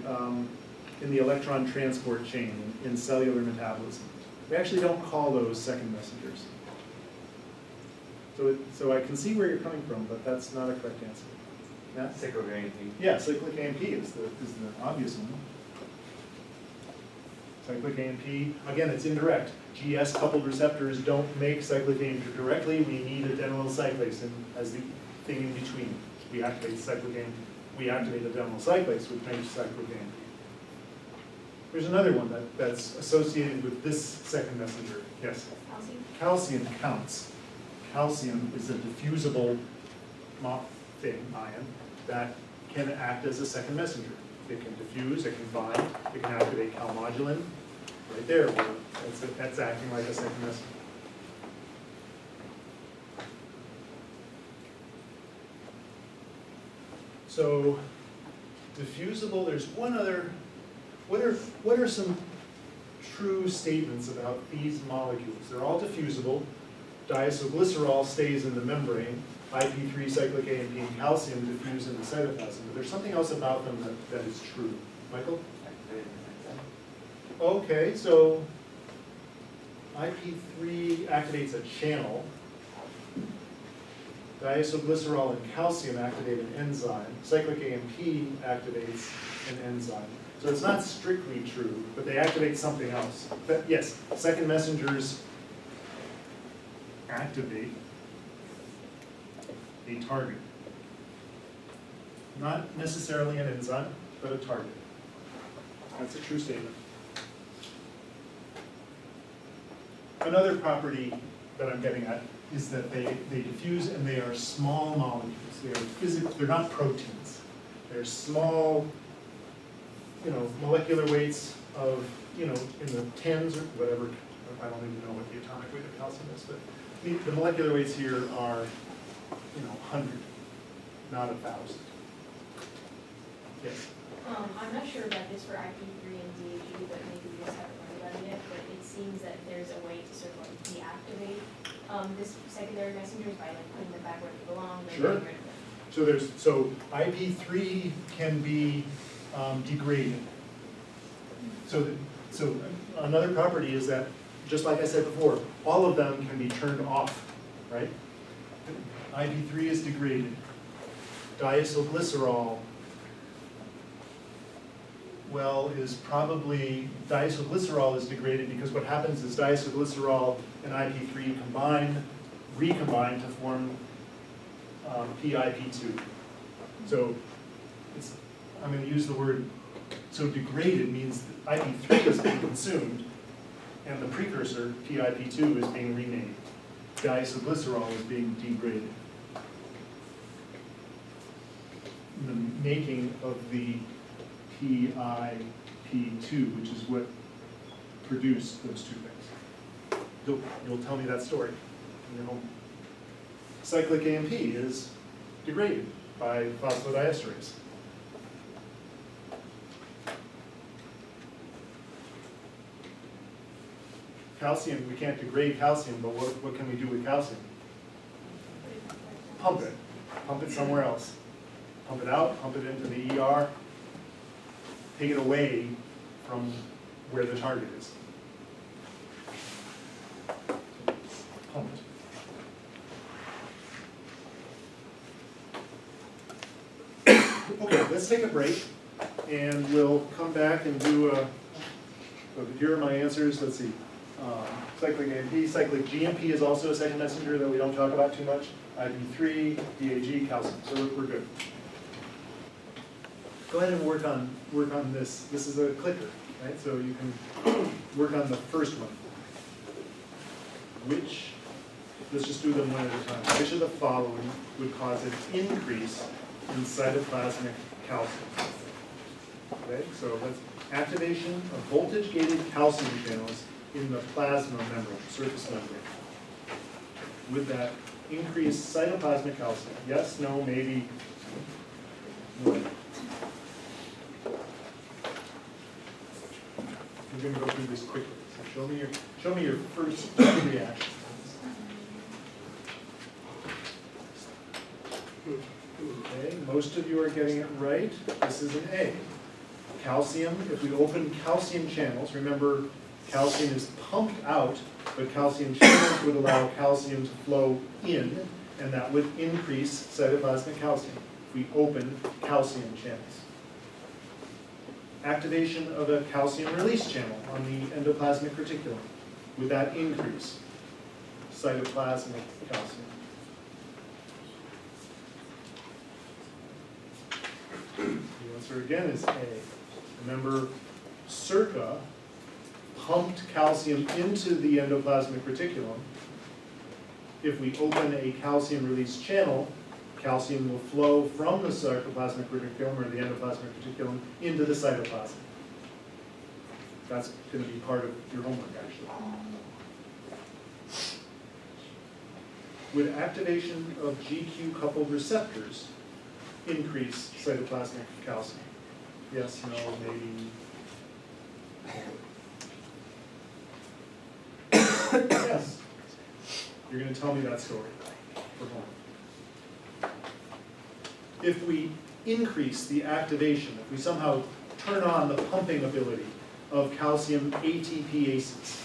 electron transport chain in cellular metabolism. We actually don't call those second messengers. So I can see where you're coming from, but that's not a correct answer. Matt? Cyclic A&P. Yeah, cyclic A&P is the obvious one. Cyclic A&P, again, it's indirect. GS coupled receptors don't make cyclic A&P directly. We need adenylyl cyclase as the thing in between. We activate cyclic A&P. We activate adenylyl cyclase, which makes cyclic A&P. There's another one that's associated with this second messenger. Yes? Calcium? Calcium counts. Calcium is a diffusible ion that can act as a second messenger. It can diffuse, it can bind, it can activate calmodulin. Right there, that's acting like a second messenger. So, diffusible, there's one other, what are some true statements about these molecules? They're all diffusible. Diacylglycerol stays in the membrane. IP3, cyclic A&P, and calcium diffuse in the cytoplasm. But there's something else about them that is true. Michael? Okay, so IP3 activates a channel. Diacylglycerol and calcium activate an enzyme. Cyclic A&P activates an enzyme. So it's not strictly true, but they activate something else. But yes, second messengers activate a target. Not necessarily an enzyme, but a target. That's a true statement. Another property that I'm getting at is that they diffuse and they are small molecules. They are they're not proteins. They're small, molecular weights of, in the tens or whatever. I don't even know what the atomic weight of calcium is, but the molecular weights here are, 100, not 1,000. Yes. I'm not sure about this for IP3 and DAG, but maybe we just haven't learned about it yet, but it seems that there's a way to sort of like deactivate, this secondary messengers by like putting them back where they belong, then Sure. getting rid of them. So IP3 can be degraded. So another property is that, just like I said before, all of them can be turned off, right? IP3 is degraded. Diacylglycerol, diacylglycerol is degraded because what happens is diacylglycerol and IP3 recombine to form PIP2. So I'm going to use the word, so degraded means that IP3 is being consumed and the precursor, PIP2, is being renamed. Diacylglycerol is being degraded. The making of the PIP2, which is what produced those two things. You'll tell me that story in your home. Cyclic A&P is degraded by phosphodiesterase. Calcium, we can't degrade calcium, but what can we do with calcium? Pump it. Pump it somewhere else. Pump it out, pump it into the ER, take it away from where the target is. Pump it. Okay, let's take a break, and we'll come back and do so here are my answers. Let's see. Cyclic AMP, cyclic GMP is also a second messenger that we don't talk about too much. IP3, DAG, calcium. So we're good. Go ahead and work on this. This is a clicker, right? So you can work on the first one. Let's just do them one at a time. Which of the following would cause an increase in cytoplasmic calcium? Okay, so let's activation of voltage-gated calcium channels in the plasma membrane, surface membrane. Would that increase cytoplasmic calcium? Yes, no, maybe, no. I'm going to go through this quickly. So show me your first reaction. Okay, most of you are getting it right. This is an A. Calcium, if we open calcium channels, remember calcium is pumped out, but calcium channels would allow calcium to flow in, and that would increase cytoplasmic calcium if we open calcium channels. Activation of a calcium release channel on the endoplasmic reticulum, would that increase cytoplasmic calcium? The answer again is A. Remember, circa pumped calcium into the endoplasmic reticulum. If we open a calcium release channel, calcium will flow from the sarcoplasmic reticulum or the endoplasmic reticulum into the cytoplasm. That's going to be part of your homework, actually. Would activation of GQ-coupled receptors increase cytoplasmic calcium? Yes, no, maybe. Yes. You're going to tell me that story for home. If we increase the activation, if we somehow turn on the pumping ability of calcium ATPases,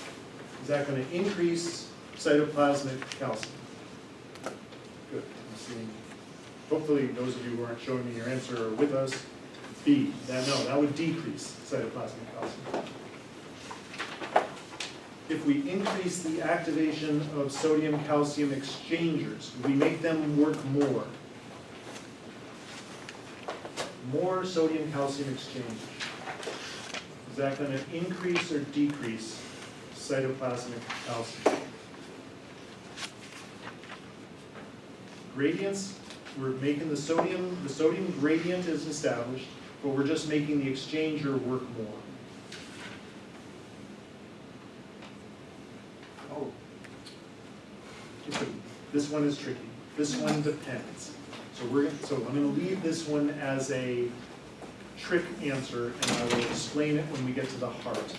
is that going to increase cytoplasmic calcium? Good. I'm seeing. Hopefully, those of you who aren't showing me your answer are with us. B. That would decrease cytoplasmic calcium. If we increase the activation of sodium-calcium exchangers, we make them work more. More sodium-calcium exchangers. Is that going to increase or decrease cytoplasmic calcium? gradients, we're making the sodium gradient is established, but we're just making the exchanger work more. Oh, This one is tricky. This one depends. So I'm gonna leave this one as a trick answer, and I will explain it when we get to the heart.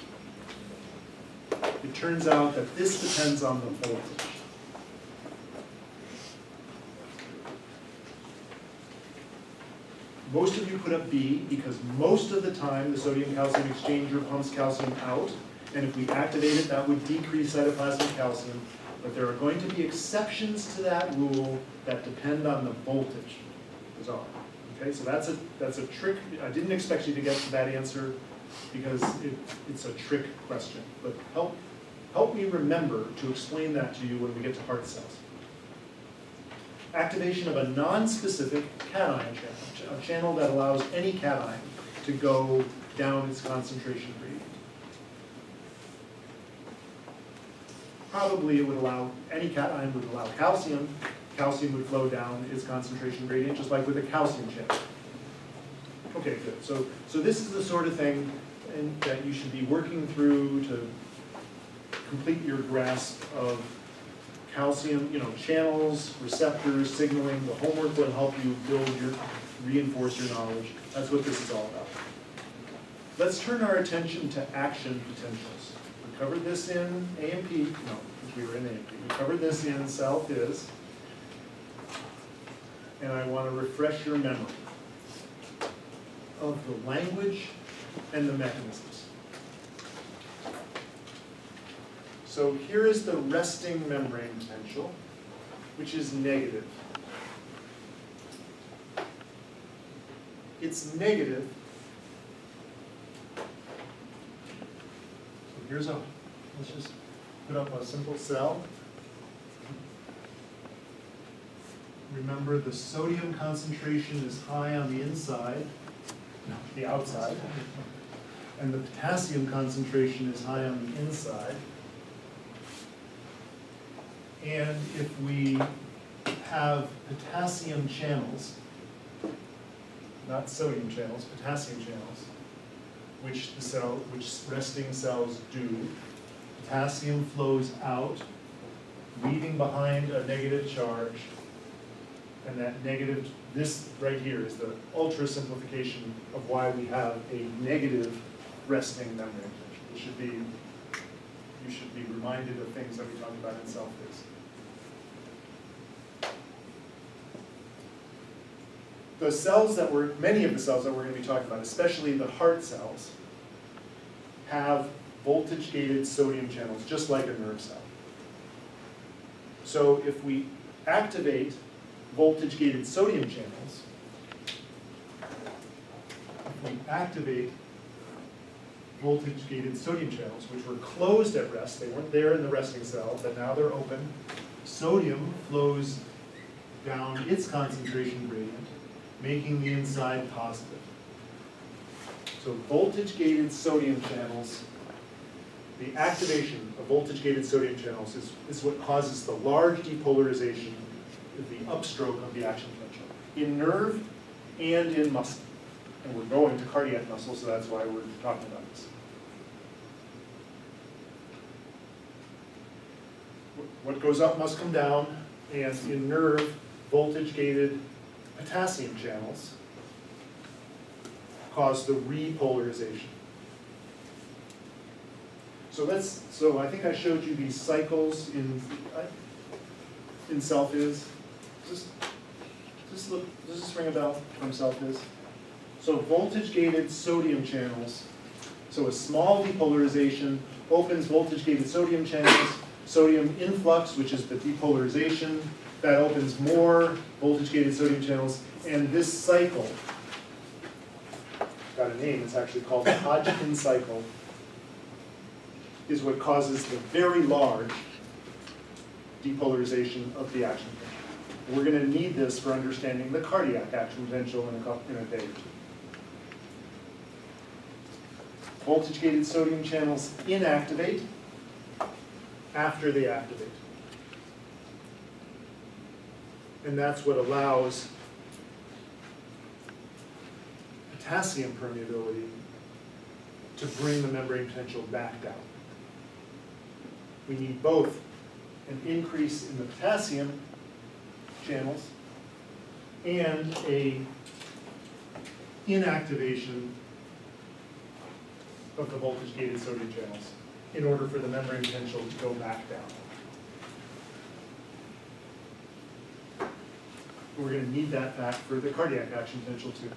It turns out that this depends on the voltage. Most of you put up B because most of the time the sodium-calcium exchanger pumps calcium out, and if we activate it, that would decrease cytoplasmic calcium. But there are going to be exceptions to that rule that depend on the voltage, is all. Okay, so that's a trick. I didn't expect you to get to that answer because it's a trick question. But help me remember to explain that to you when we get to heart cells. Activation of a non-specific cation channel, a channel that allows any cation to go down its concentration gradient. Probably it would allow, any cation would allow calcium. Calcium would flow down its concentration gradient, just like with a calcium channel. Okay, good. So this is the sort of thing that you should be working through to complete your grasp of calcium, channels, receptors, signaling. The homework will help you reinforce your knowledge. That's what this is all about. Let's turn our attention to action potentials. We covered this in A&P, we were in A&P. We covered this in self-is, and I want to refresh your memory of the language and the mechanisms. So here is the resting membrane potential, which is negative. It's negative. So let's just put up a simple cell. Remember, the sodium concentration is high on the inside, the outside, and the potassium concentration is high on the inside. And if we have potassium channels, not sodium channels, potassium channels, which resting cells do, potassium flows out, leaving behind a negative charge, and that negative, this right here is the ultra simplification of why we have a negative resting membrane potential. You should be reminded of things that we talked about in self-is. Many of the cells that we're going to be talking about, especially the heart cells, have voltage-gated sodium channels, just like a nerve cell. So if we activate voltage-gated sodium channels, which were closed at rest, they weren't there in the resting cell, but now they're open, sodium flows down its concentration gradient, making the inside positive. So voltage-gated sodium channels, the activation of voltage-gated sodium channels is what causes the large depolarization, the upstroke of the action potential, in nerve and in muscle. And we're going to cardiac muscle, so that's why we're talking about this. What goes up must come down, and in nerve, voltage-gated potassium channels cause the repolarization. So I think I showed you these cycles in self-is. Does this ring a bell from self-is? So voltage-gated sodium channels. So a small depolarization opens voltage-gated sodium channels. Sodium influx, which is the depolarization, that opens more voltage-gated sodium channels. And this cycle, got a name, it's actually called the Hodgkin cycle, is what causes the very large depolarization of the action potential. We're going to need this for understanding the cardiac action potential in a day or two. Voltage-gated sodium channels inactivate after they activate. And that's what allows potassium permeability to bring the membrane potential back down. We need both an increase in the potassium channels and a inactivation of the voltage-gated sodium channels in order for the membrane potential to go back down. We're going to need that back for the cardiac action potential too.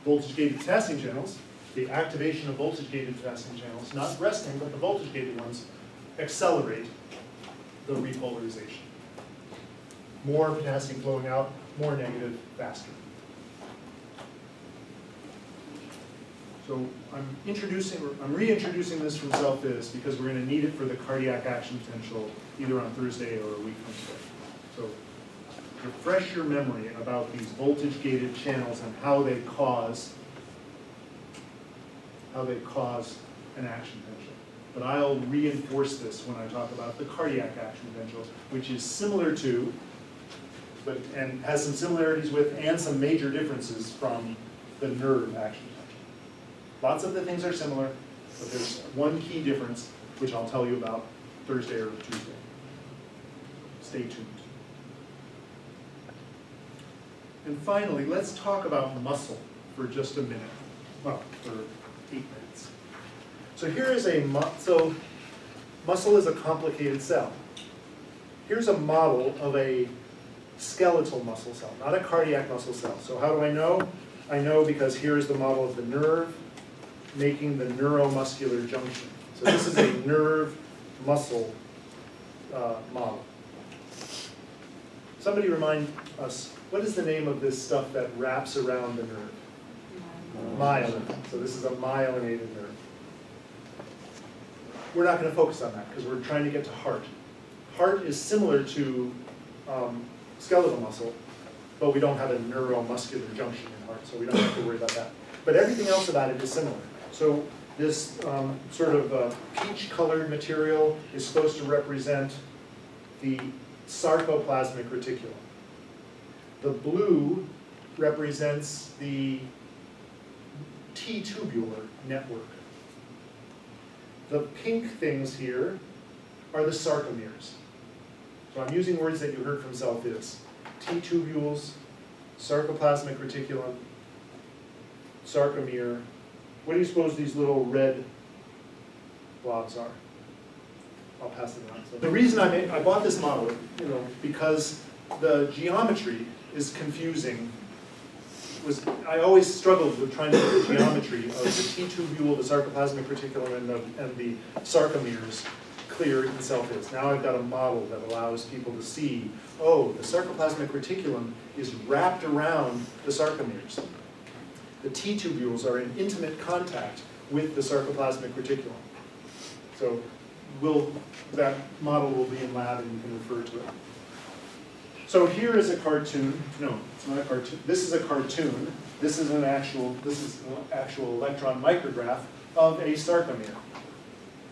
Voltage-gated potassium channels, the activation of voltage-gated potassium channels, not resting, but the voltage-gated ones, accelerate the repolarization. More potassium flowing out, more negative, faster. So I'm reintroducing this from self-phys because we're going to need it for the cardiac action potential either on Thursday or a week from today. So refresh your memory about these voltage-gated channels and how they cause an action potential. But I'll reinforce this when I talk about the cardiac action potential, which is similar to, and has some similarities with and some major differences from the nerve action potential. Lots of the things are similar, but there's one key difference, which I'll tell you about Thursday or Tuesday. Stay tuned. And finally, let's talk about muscle for just a minute. Well, for 8 minutes. So here is muscle is a complicated cell. Here's a model of a skeletal muscle cell, not a cardiac muscle cell. So how do I know? I know because here is the model of the nerve making the neuromuscular junction. So this is a nerve muscle model. Somebody remind us, what is the name of this stuff that wraps around the nerve? Myelin. So this is a myelinated nerve. We're not going to focus on that because we're trying to get to heart. Heart is similar to skeletal muscle, but we don't have a neuromuscular junction in heart, so we don't have to worry about that. But everything else about it is similar. So this sort of peach-colored material is supposed to represent the sarcoplasmic reticulum. The blue represents the T-tubular network. The pink things here are the sarcomeres. So I'm using words that you heard from self-phys. T-tubules, sarcoplasmic reticulum, sarcomere. What do you suppose these little red blobs are? I'll pass it on. So the reason I bought this model, because the geometry is confusing. I always struggled with trying to get the geometry of the T-tubule, the sarcoplasmic reticulum, and the sarcomeres clear in self-phys. Now I've got a model that allows people to see, oh, the sarcoplasmic reticulum is wrapped around the sarcomeres. The T-tubules are in intimate contact with the sarcoplasmic reticulum. So that model will be in lab and you can refer to it. So here is a cartoon. No, it's not a cartoon. This is a cartoon. This is an actual electron micrograph of a sarcomere.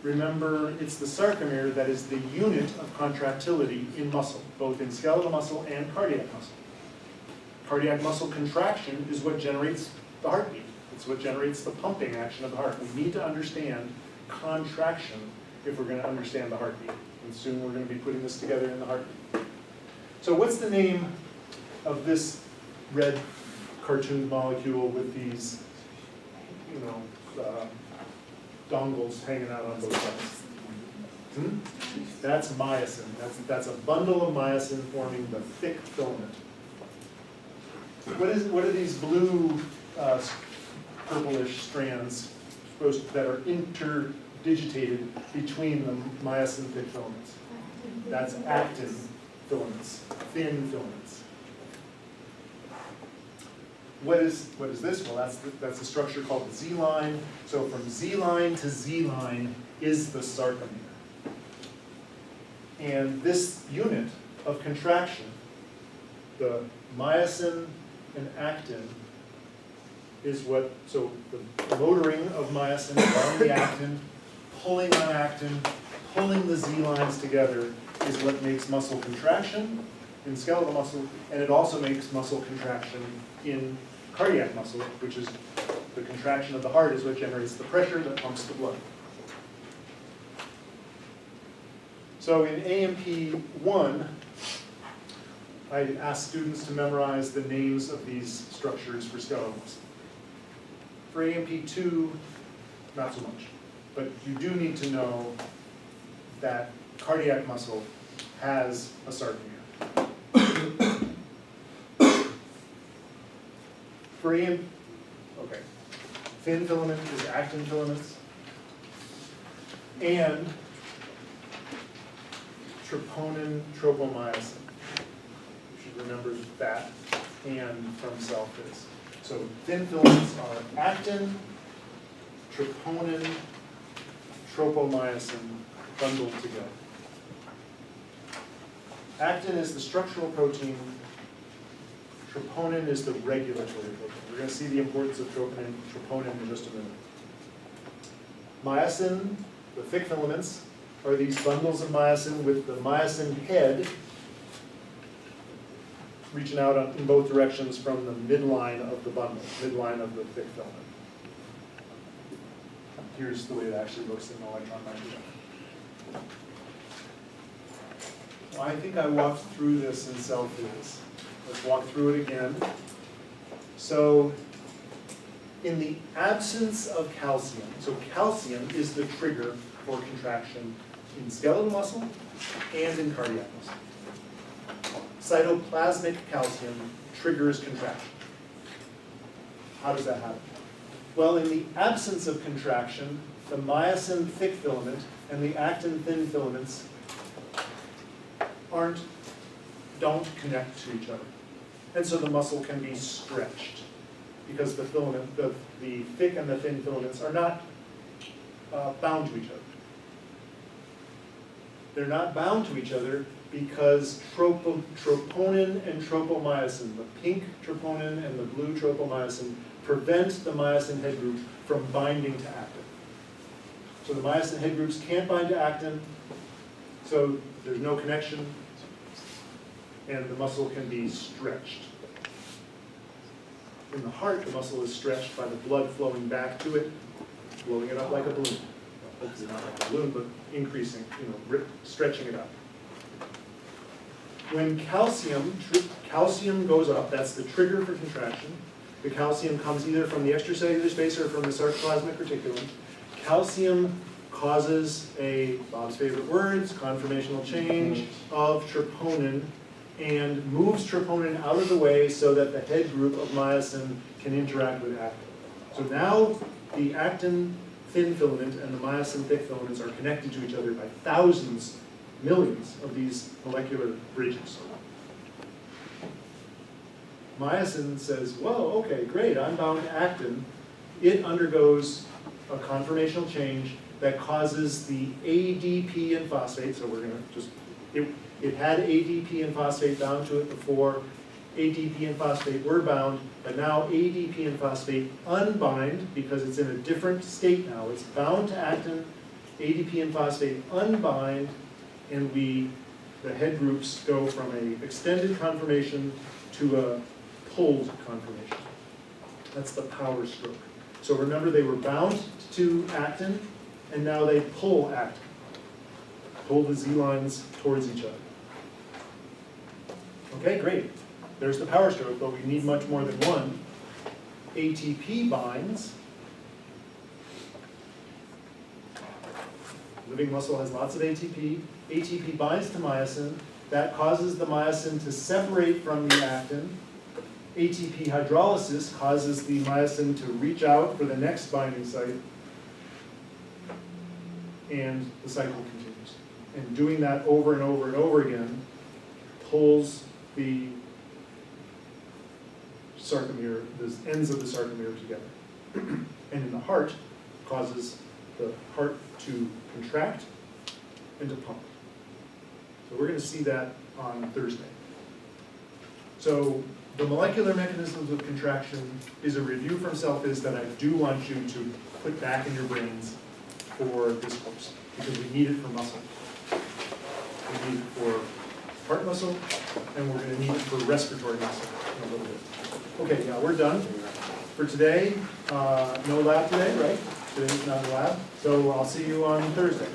Remember, it's the sarcomere that is the unit of contractility in muscle, both in skeletal muscle and cardiac muscle. Cardiac muscle contraction is what generates the heartbeat. It's what generates the pumping action of the heart. We need to understand contraction if we're going to understand the heartbeat. And soon we're going to be putting this together in the heartbeat. So what's the name of this red cartoon molecule with these, dongles hanging out on both sides? That's myosin. That's a bundle of myosin forming the thick filament. What are these blue purplish strands that are interdigitated between the myosin thick filaments? That's actin filaments, thin filaments. What is this? Well, that's a structure called the Z line. So from Z line to Z line is the sarcomere. And this unit of contraction, the myosin and actin, is so the motoring of myosin on the actin, pulling on actin, pulling the Z lines together is what makes muscle contraction in skeletal muscle, and it also makes muscle contraction in cardiac muscle, which is the contraction of the heart is what generates the pressure that pumps the blood. So in A&P I, I asked students to memorize the names of these structures for skeletal muscle. For A&P II, not so much. But you do need to know that cardiac muscle has a sarcomere. For okay. Thin filament is actin filaments. And troponin tropomyosin. You should remember that and from self is. So thin filaments are actin, troponin, tropomyosin bundled together. Actin is the structural protein. Troponin is the regulatory protein. We're going to see the importance of troponin in just a minute. Myosin, the thick filaments, are these bundles of myosin with the myosin head reaching out in both directions from the midline of the bundle, midline of the thick filament. Here's the way it actually looks in an electron microscope. Well, I think I walked through this in cell physics. Let's walk through it again. So, in the absence of calcium, so calcium is the trigger for contraction in skeletal muscle and in cardiac muscle. Cytoplasmic calcium triggers contraction. How does that happen? Well, in the absence of contraction, the myosin thick filament and the actin thin filaments don't connect to each other. And so the muscle can be stretched because the filament, the thick and the thin filaments are not bound to each other. They're not bound to each other because troponin and tropomyosin, the pink troponin and the blue tropomyosin, prevent the myosin head group from binding to actin. So the myosin head groups can't bind to actin, so there's no connection, and the muscle can be stretched. In the heart, the muscle is stretched by the blood flowing back to it, blowing it up like a balloon. Hopefully not like a balloon, but increasing, stretching it up. When calcium goes up, that's the trigger for contraction. The calcium comes either from the extracellular space or from the sarcoplasmic reticulum. Calcium causes Bob's favorite words, conformational change of troponin, and moves troponin out of the way so that the head group of myosin can interact with actin. So now the actin thin filament and the myosin thick filaments are connected to each other by thousands, millions of these molecular bridges. Myosin says, whoa, okay, great, I'm bound to actin. It undergoes a conformational change that causes the ADP and phosphate, so we're going to just, it had ADP and phosphate bound to it before. ADP and phosphate were bound, but now ADP and phosphate unbind because it's in a different state now. It's bound to actin, ADP and phosphate unbind, and the head groups go from an extended conformation to a pulled conformation. That's the power stroke. So remember, they were bound to actin, and now they pull actin. Pull the Z lines towards each other. Okay, great. There's the power stroke, but we need much more than one. ATP binds. Living muscle has lots of ATP. ATP binds to myosin. That causes the myosin to separate from the actin. ATP hydrolysis causes the myosin to reach out for the next binding site. And the cycle continues. And doing that over and over and over again pulls the sarcomere, the ends of the sarcomere together. And in the heart, causes the heart to contract and to pump. So we're going to see that on Thursday. So the molecular mechanisms of contraction is a review from self-phys that I do want you to put back in your brains for this course, because we need it for muscle. We need it for heart muscle, and we're gonna need it for respiratory muscle in a little bit. Okay, yeah, we're done for today. No lab today, right? Today's not a lab, so I'll see you on Thursday.